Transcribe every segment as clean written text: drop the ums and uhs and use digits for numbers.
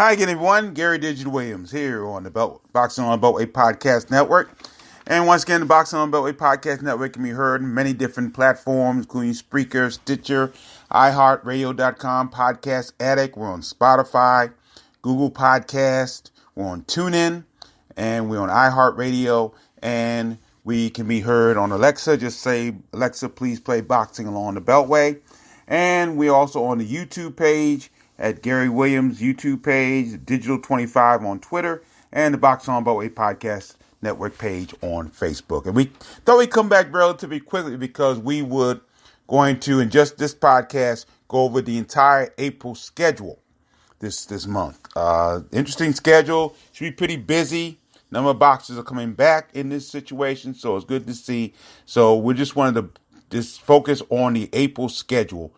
Hi again, everyone. Gary Digital Williams here on the Boxing on Beltway Podcast Network. And once again, the Boxing on Beltway Podcast Network can be heard on many different platforms, including Spreaker, Stitcher, iHeartRadio.com, Podcast Addict. We're on Spotify, Google Podcast. We're on TuneIn, and we're on iHeartRadio. And we can be heard on Alexa. Just say, Alexa, please play Boxing Along the Beltway. And we're also on the YouTube page at Gary Williams' YouTube page, Digital 25 on Twitter, and the Box on Beltway Podcast Network page on Facebook. And we thought we'd come back relatively quickly because we would going to, in just this podcast, go over the entire April schedule this month. Interesting schedule. Should be pretty busy. Number of boxers are coming back in this situation, so it's good to see. So we just wanted to just focus on the April schedule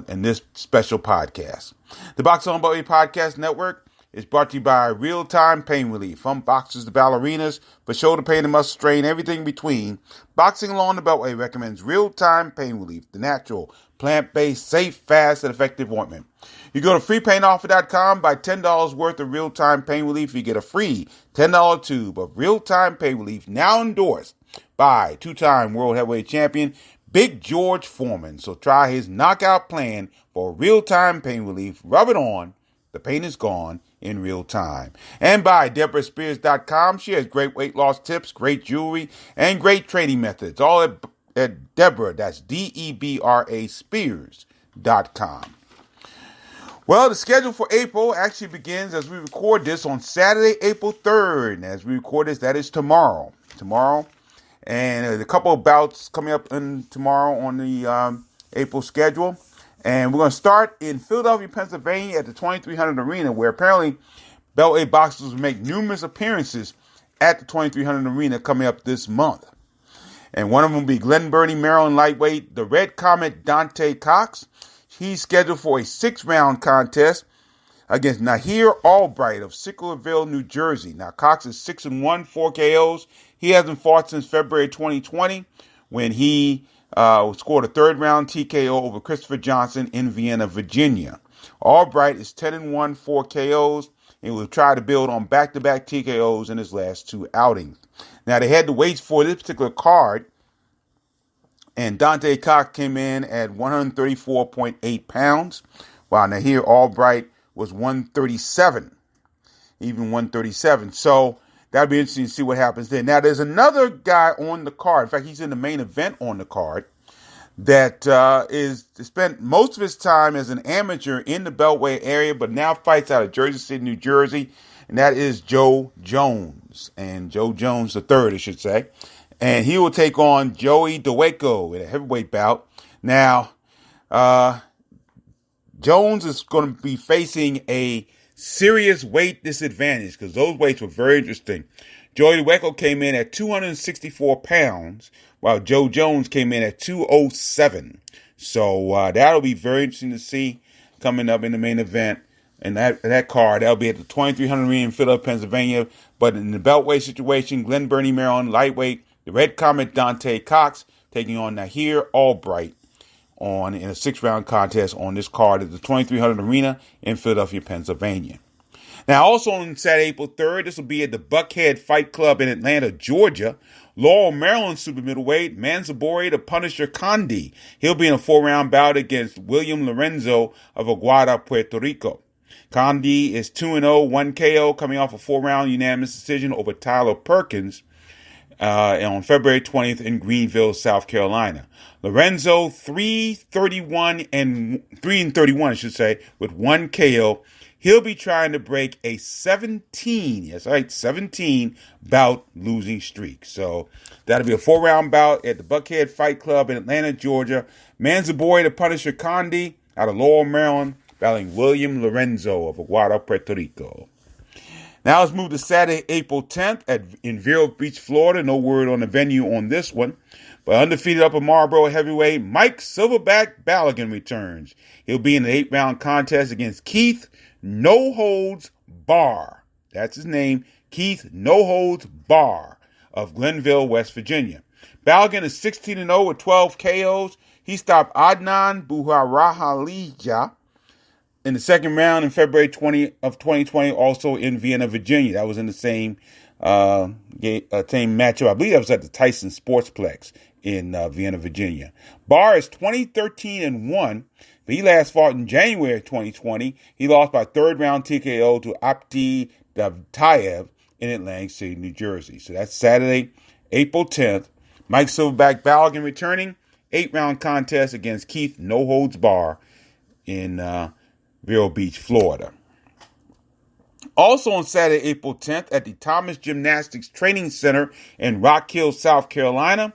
in this special podcast. The Boxing on Beltway Podcast Network is brought to you by Real-Time Pain Relief. From boxers to ballerinas, for shoulder pain and muscle strain, everything in between. Boxing Along the Beltway recommends Real-Time Pain Relief, the natural, plant-based, safe, fast, and effective ointment. You go to freepainoffer.com, buy $10 worth of Real-Time Pain Relief. You get a free $10 tube of Real-Time Pain Relief, now endorsed by two-time world heavyweight champion Big George Foreman. So try his knockout plan for real-time pain relief. Rub it on. The pain is gone in real time. And by DeborahSpears.com. She has great weight loss tips, great jewelry, and great training methods. All at Deborah. That's DEBRA Spears.com. Well, the schedule for April actually begins as we record this on Saturday, April 3rd. And as we record this, that is tomorrow. And there's a couple of bouts coming up tomorrow on the April schedule. And we're going to start in Philadelphia, Pennsylvania at the 2300 Arena, where apparently Beltway Boxers will make numerous appearances at the 2300 Arena coming up this month. And one of them will be Glen Burnie, Maryland lightweight, the Red Comet Dante Cox. He's scheduled for a 6-round contest against Nahir Albright of Sicklerville, New Jersey. Now, Cox is 6-1, 4 KOs. He hasn't fought since February 2020 when he scored a 3rd-round TKO over Christopher Johnson in Vienna, Virginia. Albright is 10-1, 4 KOs, and will try to build on back-to-back TKOs in his last 2 outings. Now, they had the weights for this particular card, and Dante Cox came in at 134.8 pounds, while Nahir Albright was 137, even 137. So that'll be interesting to see what happens there. Now, there's another guy on the card. In fact, he's in the main event on the card that is spent most of his time as an amateur in the Beltway area, but now fights out of Jersey City, New Jersey, and that is Joe Jones. And Joe Jones the third, I should say. And he will take on Joey Daweko in a heavyweight bout. Now, Jones is going to be facing a serious weight disadvantage because those weights were very interesting. Joey Daweko came in at 264 pounds, while Joe Jones came in at 207. So that'll be very interesting to see coming up in the main event. And that card, that'll be at the 2300 Arena in Philadelphia, Pennsylvania. But in the Beltway situation, Glen Burnie, Maryland, lightweight, the Red Comet Dante Cox taking on Nahir Albright in a 6-round contest on this card at the 2300 Arena in Philadelphia, Pennsylvania. Now, also on Saturday, April 3rd, this will be at the Buckhead Fight Club in Atlanta, Georgia. Laurel, Maryland super middleweight, Manzaburi the Punisher Condi. He'll be in a 4-round bout against William Lorenzo of Aguada, Puerto Rico. Condi is 2-0, 1 KO, coming off a 4-round unanimous decision over Tyler Perkins on February 20th in Greenville, South Carolina. Lorenzo 3-31 and 3-31, I should say, with 1 KO. He'll be trying to break a 17 bout losing streak. So that'll be a 4-round bout at the Buckhead Fight Club in Atlanta, Georgia. Manzaburi the Punisher Condi out of Laurel, Maryland, battling William Lorenzo of Aguada, Puerto Rico. Now let's move to Saturday, April 10th in Vero Beach, Florida. No word on the venue on this one. But undefeated Upper Marlboro heavyweight Mike Silverback Balogun returns. He'll be in an 8-round contest against Keith No Holds Barr. That's his name, Keith No Holds Barr of Glenville, West Virginia. Balogun is 16-0 with 12 KOs. He stopped Adnan Buharahalija in the second round in February 2020, also in Vienna, Virginia. That was in the same same matchup. I believe that was at the Tyson Sportsplex in Vienna, Virginia. Barr is 20-13-1. But he last fought in January 2020. He lost by third round TKO to Abdi Davtayev in Atlantic City, New Jersey. So that's Saturday, April 10th. Mike Silverback Balogun returning. 8-round contest against Keith No Holds Barr in Vero Beach, Florida. Also on Saturday, April 10th, at the Thomas Gymnastics Training Center in Rock Hill, South Carolina,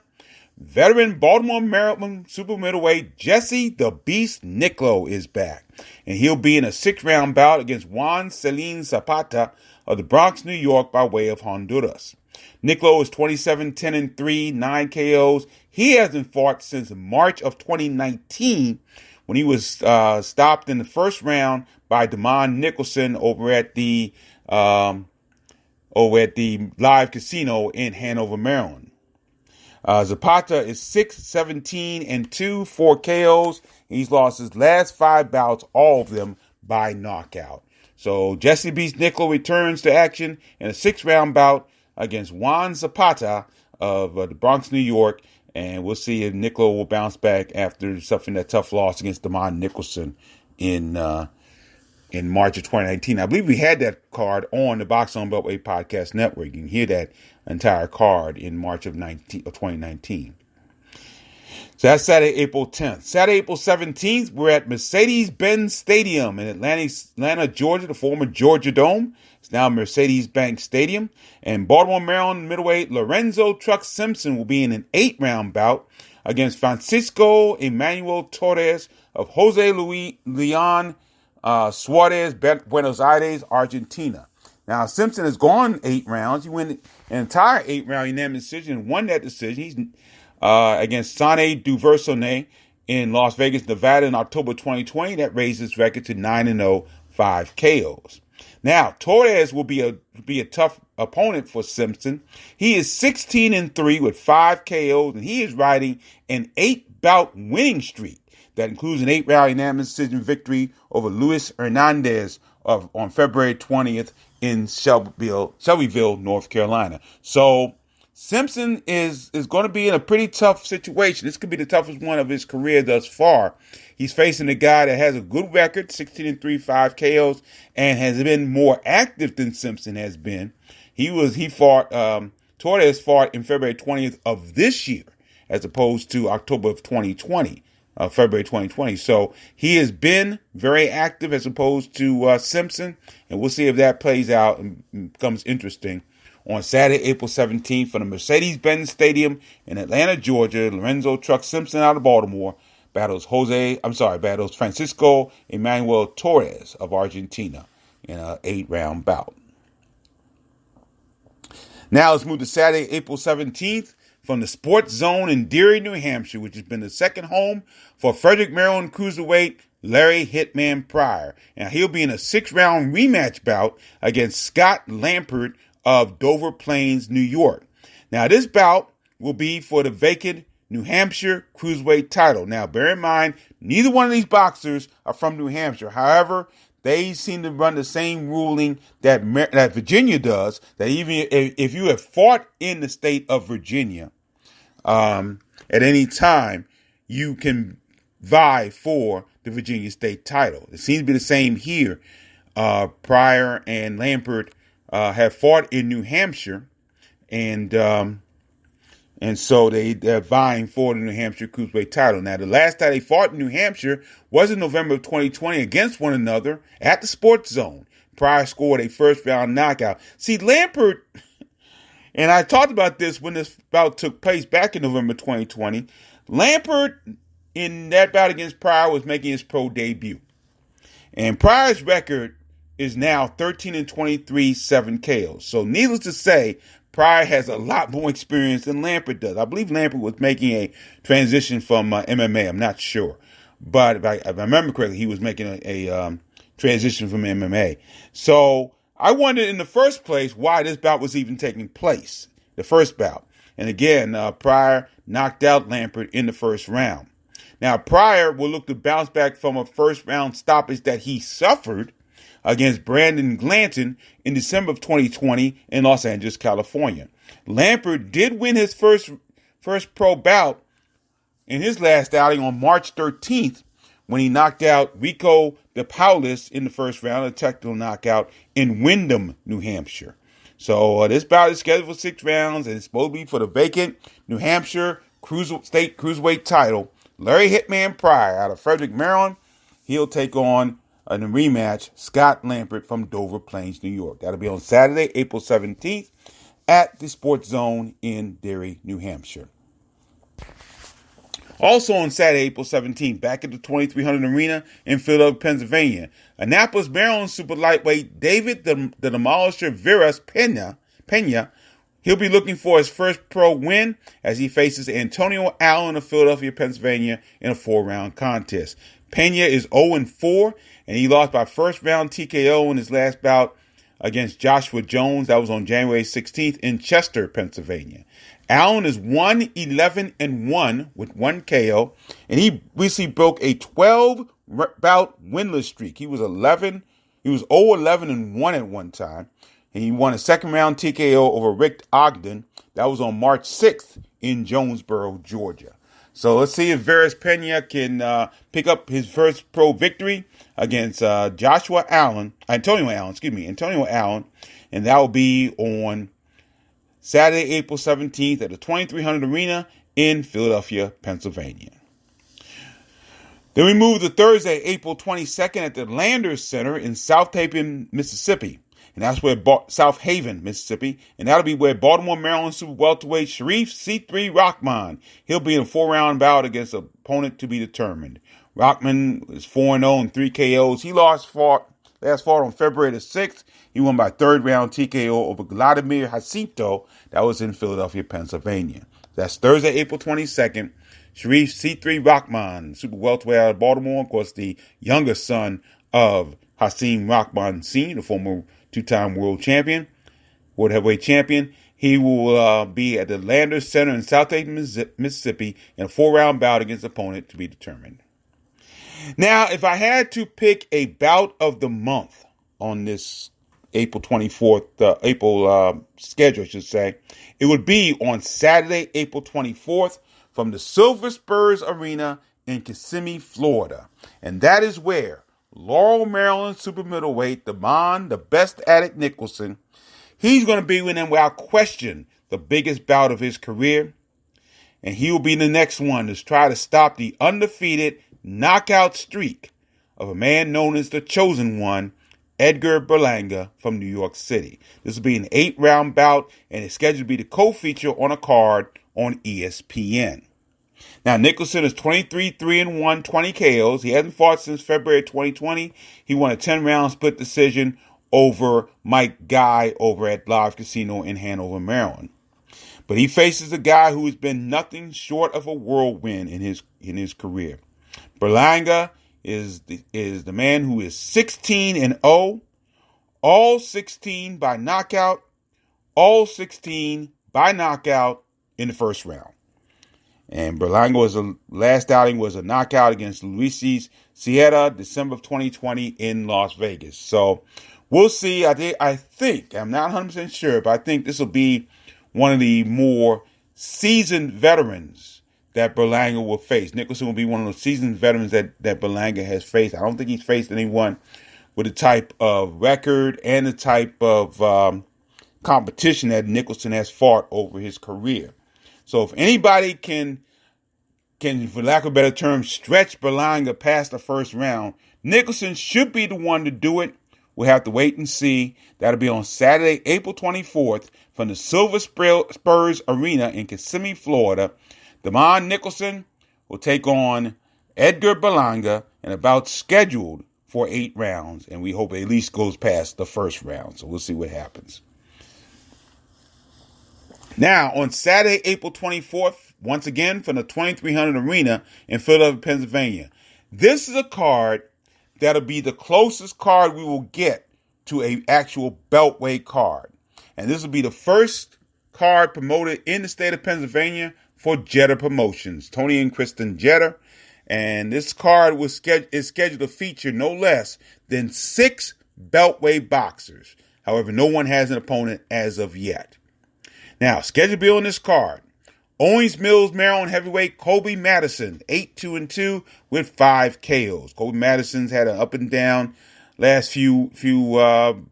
veteran Baltimore, Maryland super middleweight Jesse the Beast Nicklo is back. And he'll be in a 6-round bout against Juan Celine Zapata of the Bronx, New York, by way of Honduras. Nicklo is 27-10-3, 9 KOs. He hasn't fought since March of 2019 when he was stopped in the first round by Damon Nicholson over at the Live Casino in Hanover, Maryland. Zapata is 6-17-2, 4 KOs. He's lost his last 5 bouts, all of them by knockout. So Jesse Beast Nicklo returns to action in a 6-round bout against Juan Zapata of the Bronx, New York. And we'll see if Nicklo will bounce back after suffering that tough loss against Damon Nicholson in March of 2019. I believe we had that card on the Boxing on Beltway Podcast Network. You can hear that entire card in March of 2019. So that's Saturday, April 10th. Saturday, April 17th, we're at Mercedes-Benz Stadium in Atlanta, Georgia, the former Georgia Dome. It's now Mercedes-Benz Stadium. And Baltimore, Maryland middleweight Lorenzo Truck Simpson will be in an 8-round bout against Francisco Emmanuel Torres of Jose Luis Leon Suarez, Buenos Aires, Argentina. Now, Simpson has gone 8 rounds. He won an entire 8-round unanimous decision and won that decision. He's against Sane Duversonnet in Las Vegas, Nevada in October 2020. That raised his record to 9-0, 5 KOs. Now, Torres will be a tough opponent for Simpson. He is 16-3 with 5 KOs, and he is riding an 8-bout winning streak. That includes an 8-round unanimous decision victory over Luis Hernandez on February 20th in Shelbyville, North Carolina. So Simpson is going to be in a pretty tough situation. This could be the toughest one of his career thus far. He's facing a guy that has a good record, 16-3, 5 KOs, and has been more active than Simpson has been. Torres fought in February 20th of this year, as opposed to October of 2020. February 2020. So he has been very active as opposed to Simpson, and we'll see if that plays out and becomes interesting. On Saturday, April 17th, from the Mercedes-Benz Stadium in Atlanta, Georgia, Lorenzo Truck Simpson out of Baltimore battles Francisco Emmanuel Torres of Argentina in an 8-round bout. Now let's move to Saturday, April 17th. From the Sports Zone in Deary, New Hampshire, which has been the second home for Frederick, Maryland cruiserweight Larry Hitman Pryor. And he'll be in a 6-round rematch bout against Scott Lampert of Dover Plains, New York. Now, this bout will be for the vacant New Hampshire cruiserweight title. Now, bear in mind, neither one of these boxers are from New Hampshire. However, they seem to run the same ruling that Virginia does, that even if you have fought in the state of Virginia at any time, you can vie for the Virginia state title. It seems to be the same here. Pryor and Lampert have fought in New Hampshire, and so they're vying for the New Hampshire cruiserweight title. Now, the last time they fought in New Hampshire was in November of 2020 against one another at the Sports Zone. Pryor scored a first-round knockout. See, Lampert, and I talked about this when this bout took place back in November 2020. Lampert, in that bout against Pryor, was making his pro debut. And Pryor's record is now 13-23, 7 KOs. So needless to say, Pryor has a lot more experience than Lampert does. I believe Lampert was making a transition from MMA. I'm not sure. But if I remember correctly, he was making a transition from MMA. So I wondered in the first place why this bout was even taking place, the first bout. And again, Pryor knocked out Lampert in the first round. Now, Pryor will look to bounce back from a first-round stoppage that he suffered against Brandon Glanton in December of 2020 in Los Angeles, California. Lampert did win his first pro bout in his last outing on March 13th when he knocked out Rico DePaulis in the first round, a technical knockout in Windham, New Hampshire. So this bout is scheduled for 6 rounds, and it's supposed to be for the vacant New Hampshire State Cruiserweight title. Larry Hitman Pryor out of Frederick, Maryland, he'll take on in a rematch Scott Lampert from Dover Plains, New York. That'll be on Saturday, April 17th at the Sports Zone in Derry, New Hampshire. Also on Saturday, April 17th, back at the 2300 Arena in Philadelphia, Pennsylvania, Annapolis, Maryland super lightweight David the Demolisher Veras Pena, he'll be looking for his first pro win as he faces Antonio Allen of Philadelphia, Pennsylvania in a 4-round contest. Pena is 0-4, and he lost by first-round TKO in his last bout against Joshua Jones. That was on January 16th in Chester, Pennsylvania. Allen is 1-11-1 with 1 KO, and he recently broke a 12-bout winless streak. He was 0-11-1 at one time, and he won a second-round TKO over Rick Ogden. That was on March 6th in Jonesboro, Georgia. So let's see if Veras Pena can pick up his first pro victory against Antonio Allen, and that will be on Saturday, April 17th at the 2300 Arena in Philadelphia, Pennsylvania. Then we move to Thursday, April 22nd at the Landers Center in South Haven, Mississippi. And that's where South Haven, Mississippi. And that'll be where Baltimore, Maryland super welterweight Sharif C3 Rahman. He'll be in a 4-round bout against an opponent to be determined. Rahman is 4-0 and 3 KOs. He last fought on February the 6th. He won by third-round TKO over Vladimir Jacinto. That was in Philadelphia, Pennsylvania. That's Thursday, April 22nd. Sharif C3 Rahman, super welterweight out of Baltimore. Of course, the younger son of Hasim Rahman Sr., the former 2-time world heavyweight champion. He will be at the Landers Center in South Haven, Mississippi, in a 4-round bout against an opponent to be determined. Now, if I had to pick a bout of the month on this April 24th, schedule, I should say, it would be on Saturday, April 24th from the Silver Spurs Arena in Kissimmee, Florida. And that is where Laurel, Maryland super middleweight, the best at it Nicholson, he's going to be winning without question the biggest bout of his career. And he will be the next one to try to stop the undefeated knockout streak of a man known as the Chosen One, Edgar Berlanga from New York City. This will be an 8-round bout, and it's scheduled to be the co-feature on a card on ESPN. Now, Nicholson is 23-3-1, 20 KOs. He hasn't fought since February 2020. He won a 10-round split decision over Mike Guy over at Live Casino in Hanover, Maryland. But he faces a guy who has been nothing short of a whirlwind in his career. Berlanga is the man who is 16-0, all 16 by knockout in the first round. And Berlanga's last outing was a knockout against Luis Sierra, December of 2020 in Las Vegas. So we'll see. I think, I'm not 100% sure, but I think this will be one of the more seasoned veterans that Berlanga will face. Nicholson will be one of those seasoned veterans that Berlanga has faced. I don't think he's faced anyone with the type of record and the type of competition that Nicholson has fought over his career. So if anybody can, for lack of a better term, stretch Berlanga past the first round, Nicholson should be the one to do it. We'll have to wait and see. That'll be on Saturday, April 24th from the Silver Spurs Arena in Kissimmee, Florida. Damon Nicholson will take on Edgar Berlanga in a bout scheduled for 8 rounds, and we hope it at least goes past the first round. So we'll see what happens. Now, on Saturday, April 24th, once again from the 2300 Arena in Philadelphia, Pennsylvania. This is a card that'll be the closest card we will get to an actual Beltway card. And this will be the first card promoted in the state of Pennsylvania for Jeter Promotions, Tony and Kristen Jeter. And this card is scheduled to feature no less than 6 Beltway Boxers. However, no one has an opponent as of yet. Now, schedule bill on this card. Owings Mills, Maryland heavyweight Kobe Madison, 8-2-2 with 5 KOs. Kobe Madison's had an up and down last few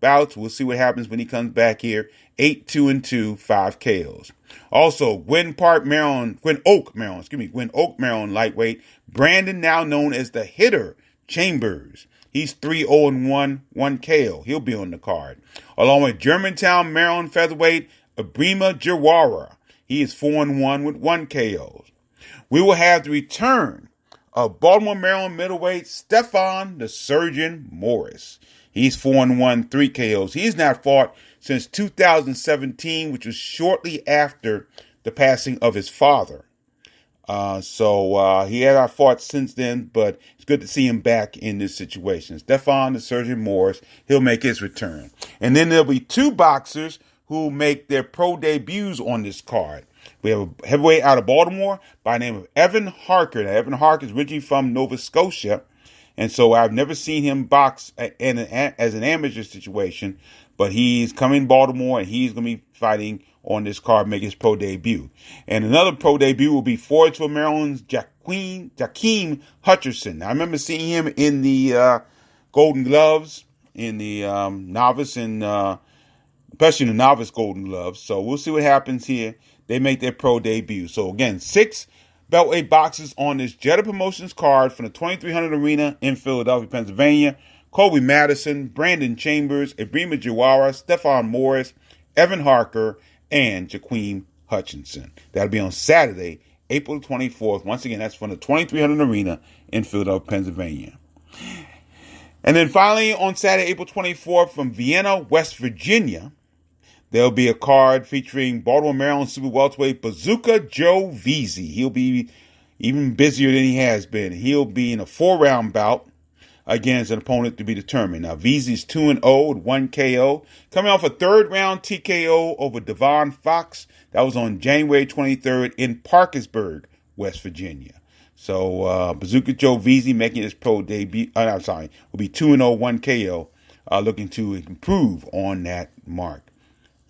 bouts. We'll see what happens when he comes back here. 8-2-2, 5 KOs. Also, Gwen Oak, Maryland lightweight Brandon, now known as the Hitter Chambers. He's 3-0-1, 1 KO. He'll be on the card. Along with Germantown, Maryland featherweight Ibrima Jawara. He is 4-1 with 1 KO. We will have the return of Baltimore, Maryland middleweight Stefan the Surgeon Morris. He's 4-1, 3 KOs. He's not fought since 2017, which was shortly after the passing of his father. So he had not fought since then, but it's good to see him back in this situation. Stefan the Surgeon Morris, he'll make his return. And then there'll be 2 boxers who make their pro debuts on this card. We have a heavyweight out of Baltimore by the name of Evan Harker. Now, Evan Harker is originally from Nova Scotia, and so I've never seen him box as an amateur situation, but he's coming to Baltimore, and he's going to be fighting on this card, make his pro debut. And another pro debut will be Fordsville, Maryland's Jakeem Hutcherson. Now, I remember seeing him in the Golden Gloves, in the novice and especially in the novice Golden Gloves. So we'll see what happens here. They make their pro debut. So again, 6 Beltway boxers on this Jetta Promotions card from the 2300 Arena in Philadelphia, Pennsylvania. Kobe Madison, Brandon Chambers, Ibrima Jawara, Stefan Morris, Evan Harker, and Jakeem Hutchinson. That'll be on Saturday, April 24th. Once again, that's from the 2300 Arena in Philadelphia, Pennsylvania. And then finally, on Saturday, April 24th, from Vienna, West Virginia, there'll be a card featuring Baltimore, Maryland super welterweight Bazooka Joe Veazey. He'll be even busier than he has been. He'll be in a 4-round bout against an opponent to be determined. Now, Veazey's 2-0 with 1 KO. Coming off a 3rd-round TKO over Devon Fox. That was on January 23rd in Parkersburg, West Virginia. So, Bazooka Joe Veazey making his pro debut. Will be 2-0, 1 KO. Looking to improve on that mark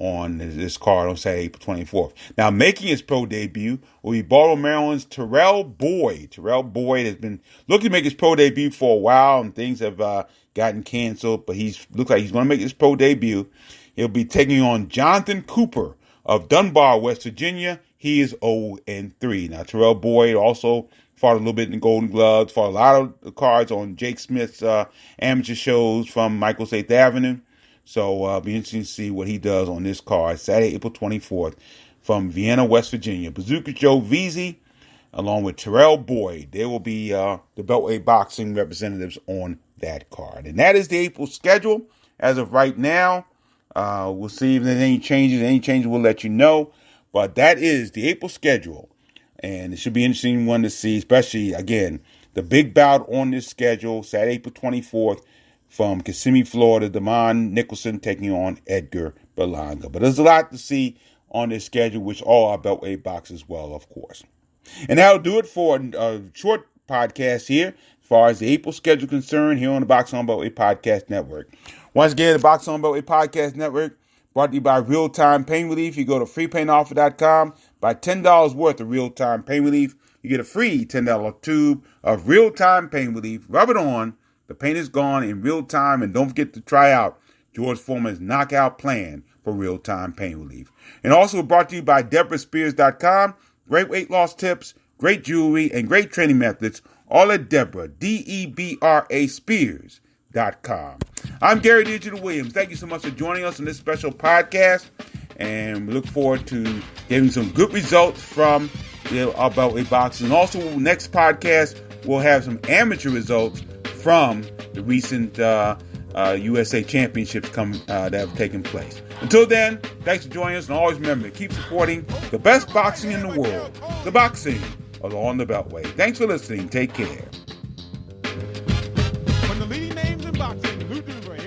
on this card on Saturday, April 24th. Now, making his pro debut will be Baltimore, Maryland's Terrell Boyd. Terrell Boyd has been looking to make his pro debut for a while, and things have gotten canceled, but looks like he's going to make his pro debut. He'll be taking on Jonathan Cooper of Dunbar, West Virginia. He is 0-3. Now, Terrell Boyd also fought a little bit in the Golden Gloves, fought a lot of the cards on Jake Smith's amateur shows from Michael's 8th Avenue. So it'll be interesting to see what he does on this card, Saturday, April 24th, from Vienna, West Virginia. Bazooka Joe Veazey, along with Terrell Boyd. They will be the Beltway Boxing representatives on that card. And that is the April schedule as of right now. We'll see if there's any changes. Any changes, we'll let you know. But that is the April schedule. And it should be an interesting one to see, especially, again, the big bout on this schedule, Saturday, April 24th, from Kissimmee, Florida, Damon Nicholson taking on Edgar Berlanga. But there's a lot to see on this schedule, which all our Beltway boxers well, of course. And that'll do it for a short podcast here, as far as the April schedule concerned, here on the Boxing on Beltway Podcast Network. Once again, the Boxing on Beltway Podcast Network, brought to you by Real Time Pain Relief. You go to freepainoffer.com, buy $10 worth of Real Time Pain Relief. You get a free $10 tube of Real Time Pain Relief. Rub it on. The pain is gone in real time, and don't forget to try out George Foreman's knockout plan for real-time pain relief. And also brought to you by DeborahSpears.com. Great weight loss tips, great jewelry, and great training methods, all at Deborah, Debra Spears.com. I'm Gary Digital Williams. Thank you so much for joining us on this special podcast, and we look forward to getting some good results from our Beltway boxing. And also, next podcast, we'll have some amateur results from the recent USA Championships that have taken place. Until then, thanks for joining us, and always remember to keep supporting the best boxing in the world, the boxing along the Beltway. Thanks for listening. Take care. From the leading names in boxing, Luther Ray.